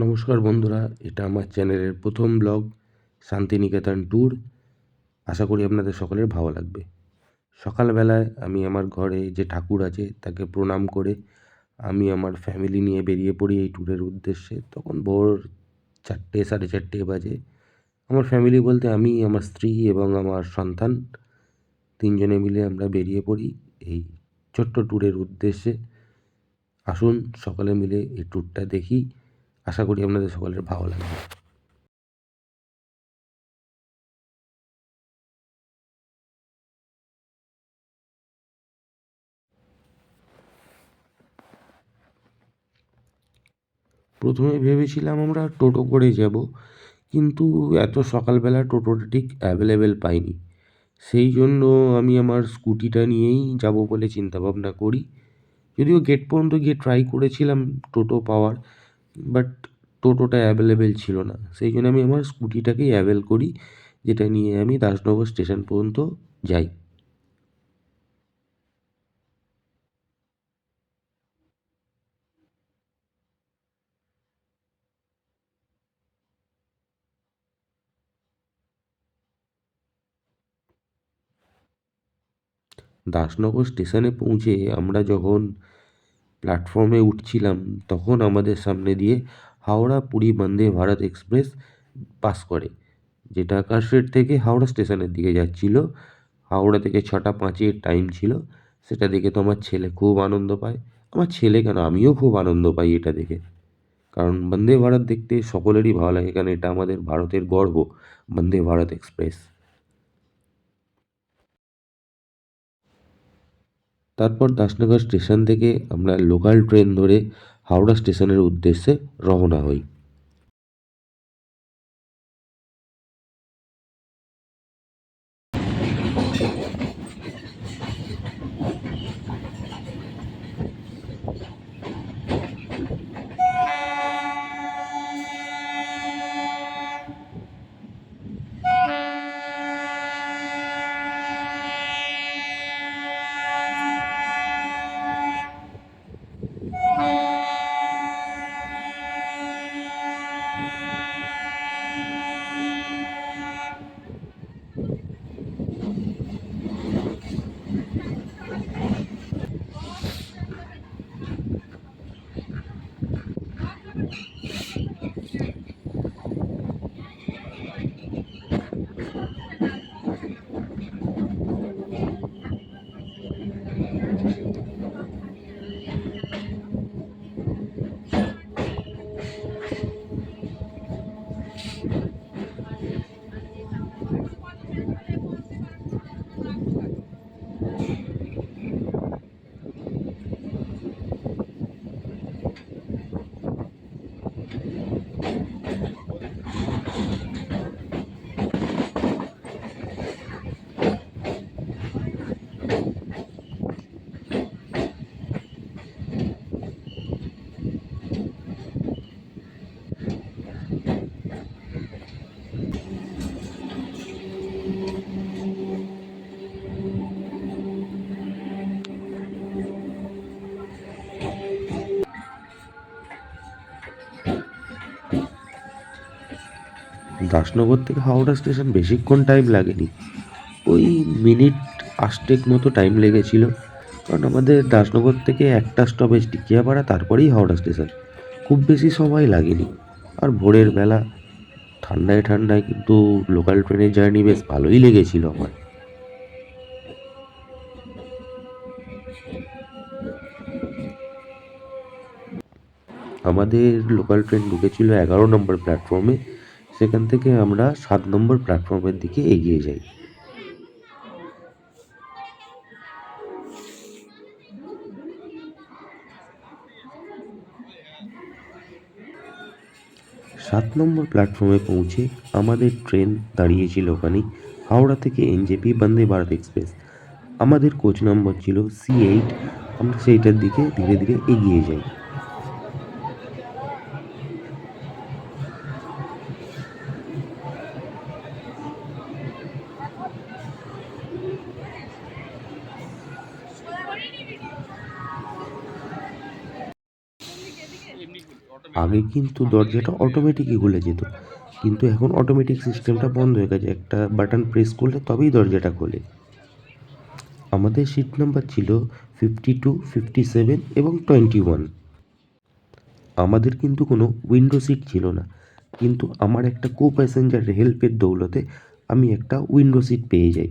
নমস্কার বন্ধুরা, এটা আমার চ্যানেলের প্রথম ব্লগ শান্তিনিকেতন ট্যুর। আশা করি আপনাদের সকলের ভালো লাগবে। সকালবেলায় আমি আমার ঘরে যে ঠাকুর আছে তাকে প্রণাম করে আমি আমার ফ্যামিলি নিয়ে বেরিয়ে পড়ি এই ট্যুরের উদ্দেশ্যে। তখন ভোর 4টে 4:30 বাজে। আমার ফ্যামিলি বলতে আমি, আমার স্ত্রী এবং আমার সন্তান 3জনে মিলে আমরা বেরিয়ে পড়ি এই ছোট্ট ট্যুরের উদ্দেশ্যে। আসুন সকলে মিলে এই ট্যুরটা দেখি। আশা করি আপনাদের সকলের ভালো লাগবে। প্রথমে ভেবেছিলাম আমরা টোটো করে যাব, কিন্তু এত সকালবেলা টোটোটা ঠিক অ্যাভেলেবেল পাইনি। সেই জন্য আমি আমার স্কুটিটা নিয়েই যাব বলে চিন্তাভাবনা করি। যদিও গেট পর্যন্ত গিয়ে ট্রাই করেছিলাম টোটো পাওয়ার, বাট টোটোটা অ্যাভেলেবেল ছিল না। সেই জন্য আমি আমার স্কুটিটাকেই অ্যাভেল করি, যেটা নিয়ে আমি দাসনগর স্টেশন পর্যন্ত যাই। দাসনগর স্টেশনে পৌঁছে আমরা যখন প্ল্যাটফর্মে উঠছিলাম, তখন আমাদের সামনে দিয়ে হাওড়া পুরী বন্দে ভারত এক্সপ্রেস পাস করে, যেটা আকাশগেট থেকে হাওড়া স্টেশনের দিকে যাচ্ছিল। হাওড়া থেকে 6টা 5-এর টাইম ছিল। সেটা দেখে তো আমার ছেলে খুব আনন্দ পায়। আমার ছেলে কেন, আমিও খুব আনন্দ পাই এটা দেখে। কারণ বন্দে ভারত দেখতে সকলেরই ভালো লাগে, কারণ এটা আমাদের ভারতের গর্ব, বন্দে ভারত এক্সপ্রেস। তারপর দাসনগর স্টেশন থেকে আমরা লোকাল ট্রেন ধরে হাওড়া স্টেশনের উদ্দেশ্যে রওনা হই। দাসনগর থেকে হাওড়া স্টেশন বেশিক্ষণ টাইম লাগেনি, ওই মিনিট 8 মতো টাইম লেগেছিল। কারণ আমাদের দাসনগর থেকে একটা স্টপেজ টিকিয়াপাড়া, তারপরেই হাওড়া স্টেশন। খুব বেশি সময় লাগেনি। আর ভোরের বেলা ঠান্ডায় ঠান্ডায় কিন্তু লোকাল ট্রেনের জার্নি বেশ ভালোই লেগেছিল আমার। আমাদের লোকাল ট্রেন ঢুকেছিল 11 নম্বর প্ল্যাটফর্মে। সেখান থেকে আমরা 7 নম্বর প্ল্যাটফর্মের দিকে এগিয়ে যাই। সাত নম্বর প্ল্যাটফর্মে পৌঁছে আমাদের ট্রেন দাঁড়িয়েছিল ওখানেই, হাওড়া থেকে এনজেপি বন্দে ভারত এক্সপ্রেস। আমাদের কোচ নম্বর ছিল C8। আমরা সেইটার দিকে ধীরে ধীরে এগিয়ে যাই। আগে কিন্তু দরজাটা অটোমেটিকই খুলে যেত, কিন্তু এখন অটোমেটিক সিস্টেমটা বন্ধ হয়ে গেছে, একটা বাটন প্রেস করলে তবেই দরজাটা খোলে। আমাদের সিট নাম্বার ছিল 52, 57 এবং 21। আমাদের কিন্তু কোনো উইন্ডো সিট ছিল না, কিন্তু আমার একটা কো প্যাসেঞ্জারের হেল্পের দৌলতে আমি একটা উইন্ডো সিট পেয়ে যাই।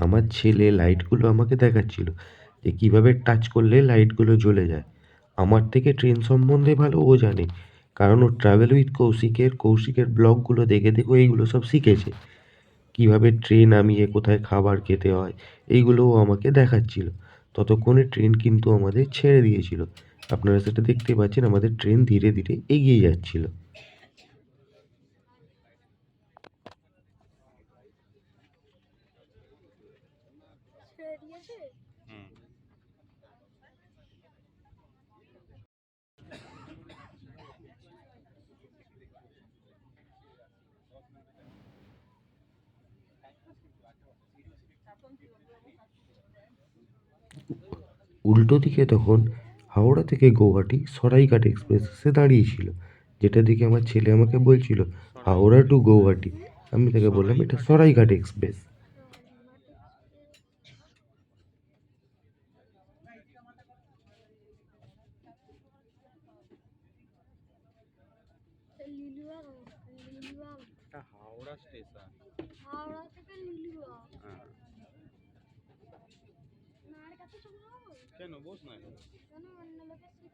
আমার ছেলে লাইটগুলো আমাকে দেখাচ্ছিল যে কীভাবে টাচ করলে লাইটগুলো জ্বলে যায়। আমার থেকে ট্রেন সম্বন্ধে ভালো ও জানে, কারণ ও ট্রাভেল উইথ কৌশিকের ব্লগগুলো দেখে দেখে এইগুলো সব শিখেছে। কীভাবে ট্রেন নামিয়ে কোথায় খাবার খেতে হয় এইগুলোও আমাকে দেখাচ্ছিল। ততক্ষণে ট্রেন কিন্তু আমাদের ছেড়ে দিয়েছিল। আপনারা সেটা দেখতে পাচ্ছেন, আমাদের ট্রেন ধীরে ধীরে এগিয়ে যাচ্ছিল। উল্টো দিকে তখন হাওড়া থেকে গৌহাটি সরাইঘাট এক্সপ্রেস এসে দাঁড়িয়েছিল, যেটা দেখে আমার ছেলে আমাকে বলছিল হাওড়া টু গৌহাটি। আমি তাকে বললাম এটা সরাইঘাট এক্সপ্রেস। হাওড়া স্টেশন, হাওড়া থেকে লিলুয়া। হ্যাঁ, কেন বস না কেন? অন্য লোকের সিট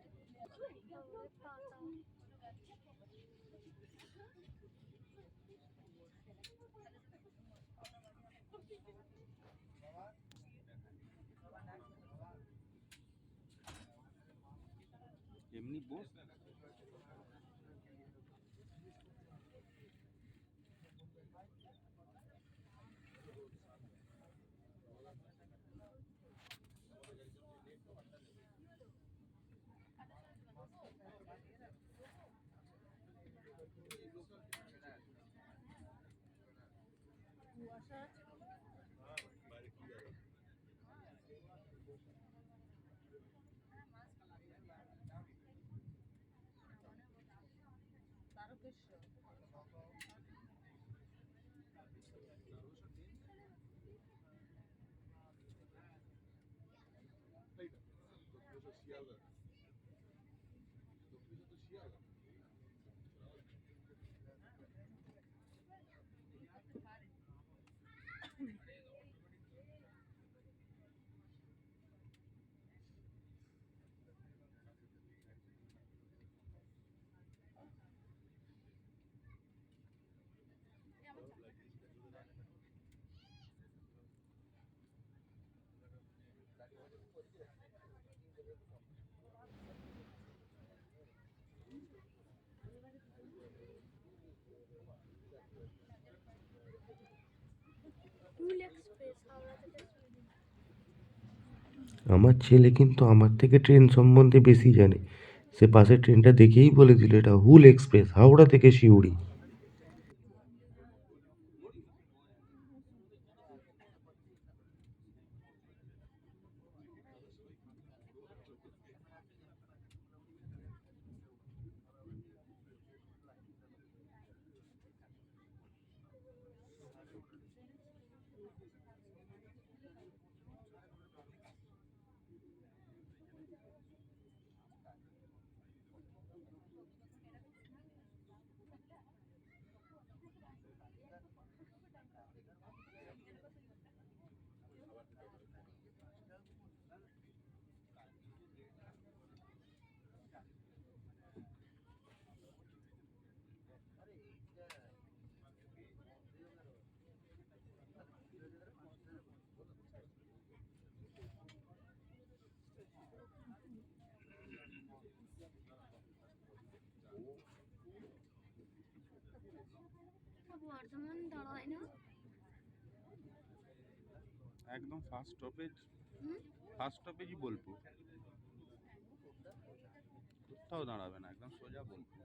এমনি বস। আমার ছেলে কিন্তু আমার থেকে ট্রেন সম্বন্ধে বেশি জানে। সে পাশের ট্রেনটা দেখেই বলে দিল এটা হুল এক্সপ্রেস, হাওড়া থেকে সিউড়ি। বর্ধমান দাঁড়ায় না, একদম ফার্স্ট স্টপেজ। ফার্স্ট স্টপেজই বোলপুর, কোথাও দাঁড়াবে না, একদম সোজা বোলপুর।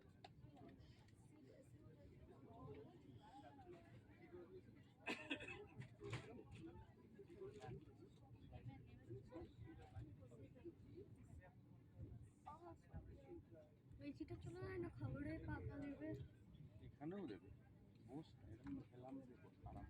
এটা চলে যায় না খবরে পাতা নেবে এখানেও দেবে বস এরকম খেলাম দেবো আরাম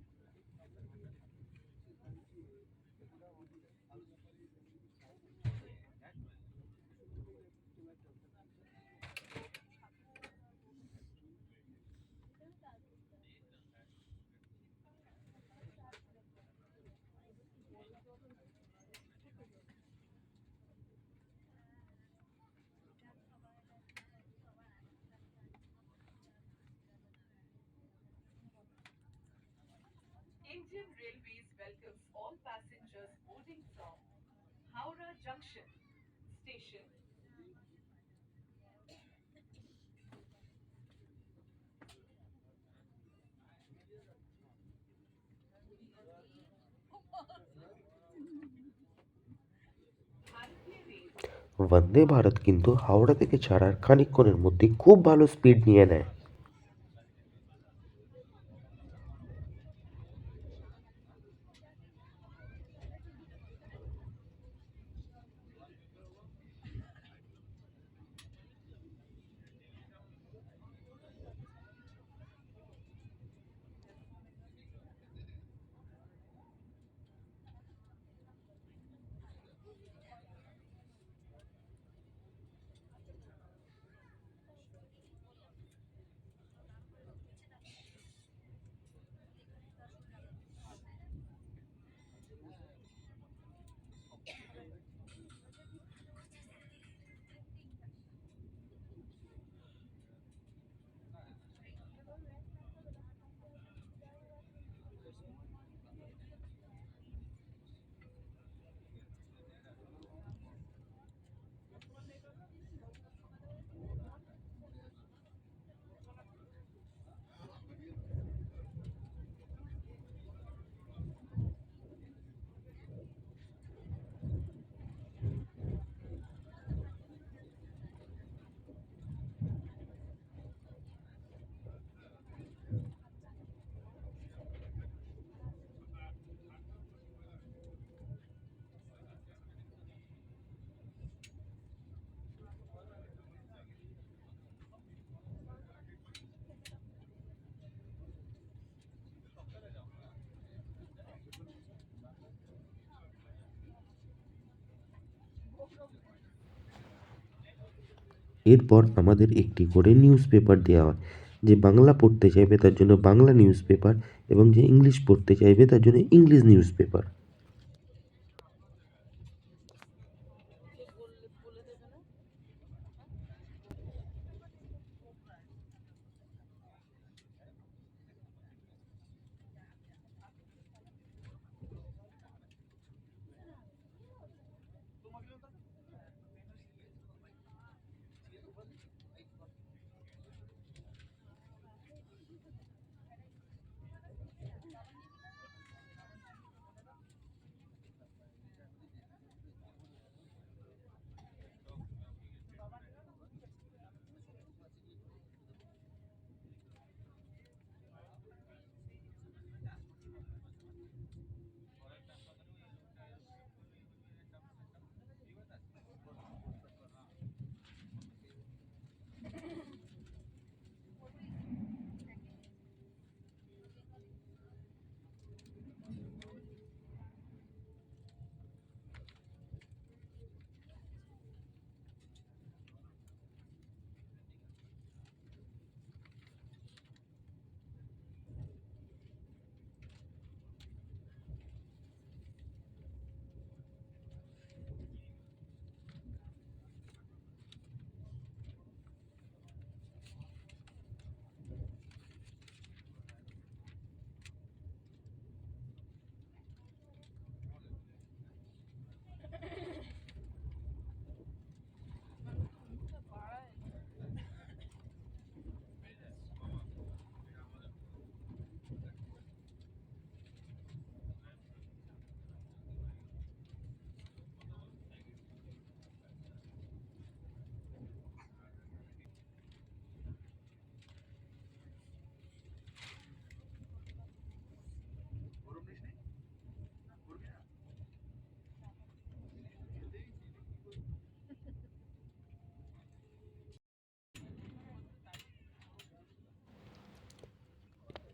Indian Railways welcomes all passengers boarding from Howrah Junction station. Bharatiya Rail Vande Bharat কিন্তু হাওড়া থেকে ছাড়ার খানিকক্ষণের মধ্যে খুব ভালো স্পিড নিয়ে নেয়। এরপর আমাদের একটি করে নিউজ পেপার দেওয়া হয়। যে বাংলা পড়তে চাইবে তার জন্য বাংলা নিউজ পেপার এবং যে ইংলিশ পড়তে চাইবে তার জন্য ইংলিশ নিউজ পেপার।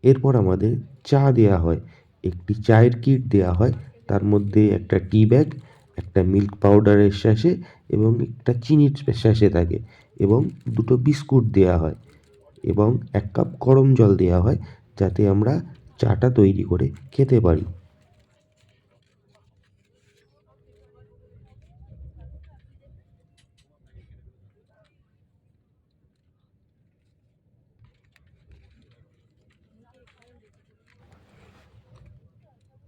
এরপর আমাদের চা দেয়া হয়, একটি চায়ের কিট দেয়া হয়, তার মধ্যে একটা টি ব্যাগ, একটা মিল্ক পাউডারের স্যাশে এবং একটা চিনির স্যাশে থাকে এবং দুটো বিস্কুট দেয়া হয় এবং 1 কাপ গরম জল দেয়া হয় যাতে আমরা চাটা তৈরি করে খেতে পারি।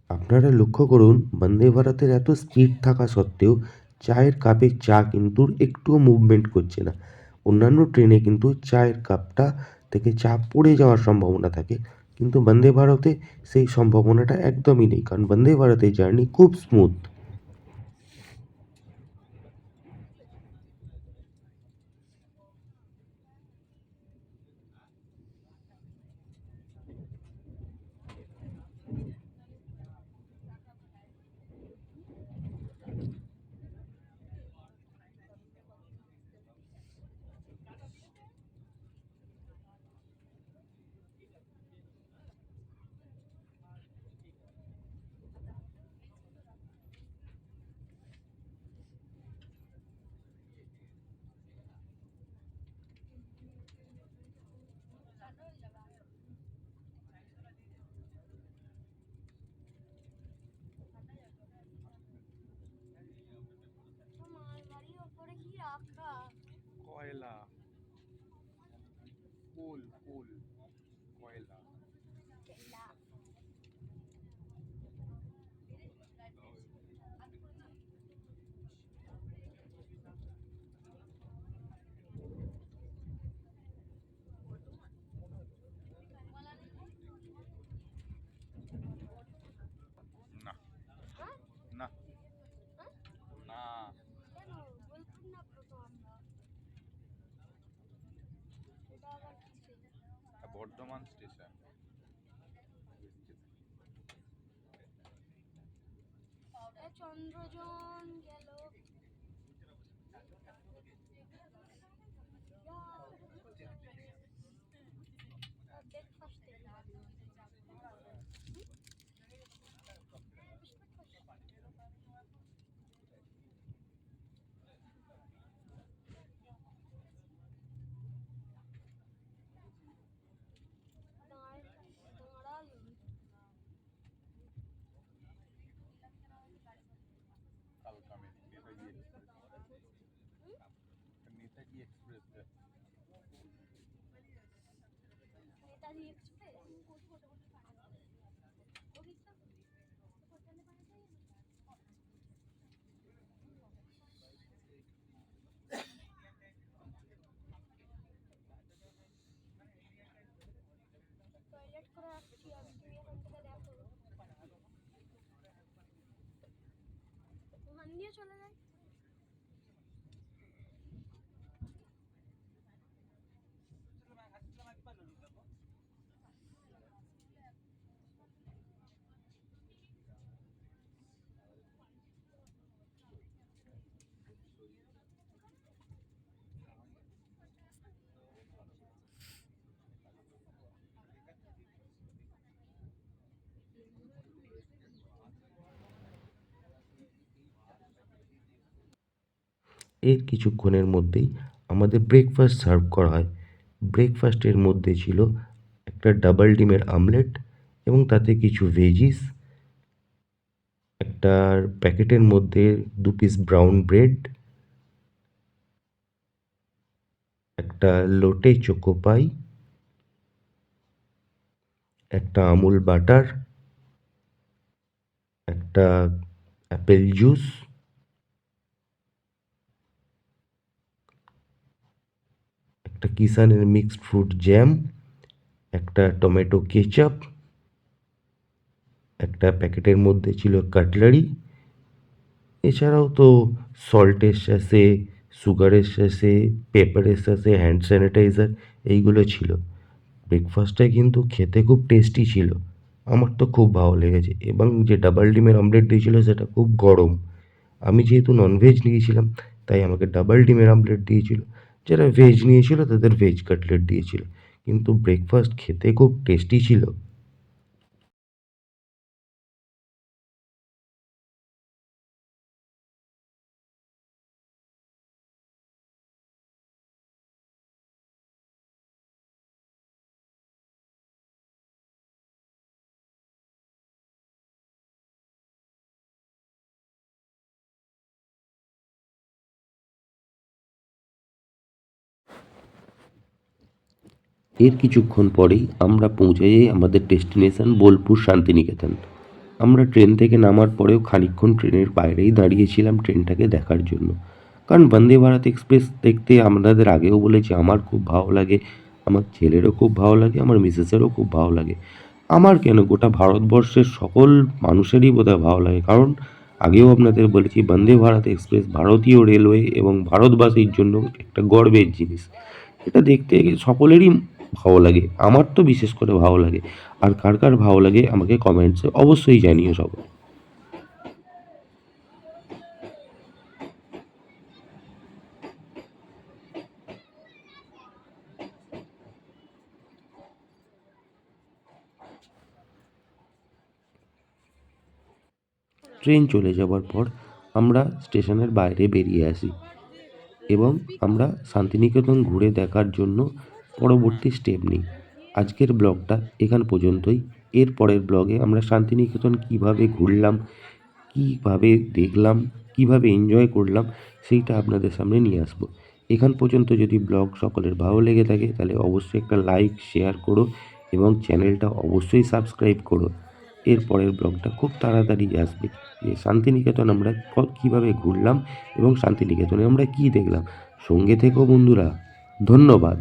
আপনারা লক্ষ্য করুন বন্দে ভারতের এত স্পিড থাকা সত্ত্বেও চায়ের কাপে চা কিন্তু একটুও মুভমেন্ট করছে না। অন্যান্য ট্রেনে কিন্তু চায়ের কাপটা থেকে চা পড়ে যাওয়ার সম্ভাবনা থাকে, কিন্তু বন্দে ভারতে সেই সম্ভাবনাটা একদমই নেই, কারণ বন্দে ভারতের জার্নি খুব স্মুথ। কয়লা, কোল কোল কয়লা। না না না, বর্ধমান স্টেশন। চন্দ্রজন গেল কালকা Netaji express, Netaji express. Netaji express toilet করে আসছি আমি, তুমি এখান থেকে দেখো ওখান দিয়ে চলে যাই। এর কিছুক্ষণের মধ্যেই আমাদের ব্রেকফাস্ট সার্ভ করা হয়। ব্রেকফাস্টের মধ্যে ছিল একটা ডাবল ডিমের আমলেট এবং তাতে কিছু ভেজিস, একটা প্যাকেটের মধ্যে 2 পিস ব্রাউন ব্রেড, একটা লোটে চোকো পাই, একটা আমুল বাটার, একটা অ্যাপেল জুস, একটা কিষানের মিক্সড ফ্রুট জ্যাম, একটা টমেটো কেচাপ, একটা প্যাকেটের মধ্যে ছিল কাটলারি, এছাড়াও তো সল্টের স্যাশে, সুগারের স্যাশে, পেপারের স্যাশে, হ্যান্ড স্যানিটাইজার এইগুলো ছিল। ব্রেকফাস্টটা কিন্তু খেতে খুব টেস্টি ছিল, আমার তো খুব ভালো লেগেছে এবং যে ডাবল ডিমের অমলেট দিয়েছিল সেটা খুব গরম। আমি যেহেতু ননভেজ নিয়েছিলাম তাই আমাকে ডাবল ডিমের অমলেট দিয়েছিল, যারা ভেজ নিয়েছিল তাদের ভেজ কাটলেট দিয়েছিল, কিন্তু ব্রেকফাস্ট খেতে খুব টেস্টি ছিল। এর কিছুক্ষণ পরেই আমরা পৌঁছে যাই আমাদের ডেস্টিনেশন বোলপুর শান্তিনিকেতন। আমরা ট্রেন থেকে নামার পরেও খানিকক্ষণ ট্রেনের বাইরেই দাঁড়িয়েছিলাম ট্রেনটাকে দেখার জন্য, কারণ বন্দে ভারত এক্সপ্রেস দেখতে আপনাদের আগেও বলেছি আমার খুব ভালো লাগে, আমার ছেলেরও খুব ভালো লাগে, আমার মিসেসেরও খুব ভালো লাগে। আমার কেন, গোটা ভারতবর্ষের সকল মানুষেরই বোধহয় ভালো লাগে, কারণ আগেও আপনাদের বলেছি বন্দে ভারত এক্সপ্রেস ভারতীয় রেলওয়ে এবং ভারতবাসীর জন্য একটা গর্বের জিনিস। এটা দেখতে সকলেরই ভালো লাগে, আমার তো বিশেষ করে ভালো লাগে। আর কার কার ভালো লাগে আমাকে কমেন্টসে অবশ্যই জানিও সবাই। ট্রেন চলে যাওয়ার পর আমরা স্টেশনের বাইরে বেরিয়ে আসি এবং আমরা শান্তিনিকেতন ঘুরে দেখার জন্য পরবর্তী স্টেপ নিই। আজকের ব্লগটা এখান পর্যন্তই। এর পরের ব্লগে আমরা শান্তিনিকেতন কীভাবে ঘুরলাম, কীভাবে দেখলাম, কীভাবে এনজয় করলাম সেইটা আপনাদের সামনে নিয়ে আসবো। এখান পর্যন্ত যদি ব্লগ সকলের ভালো লেগে থাকে তাহলে অবশ্যই একটা লাইক শেয়ার করো এবং চ্যানেলটা অবশ্যই সাবস্ক্রাইব করো। এর পরের ব্লগটা খুব তাড়াতাড়ি আসবে, যে শান্তিনিকেতন আমরা কীভাবে ঘুরলাম এবং শান্তিনিকেতনে আমরা কী দেখলাম। সঙ্গে থেকো বন্ধুরা, ধন্যবাদ।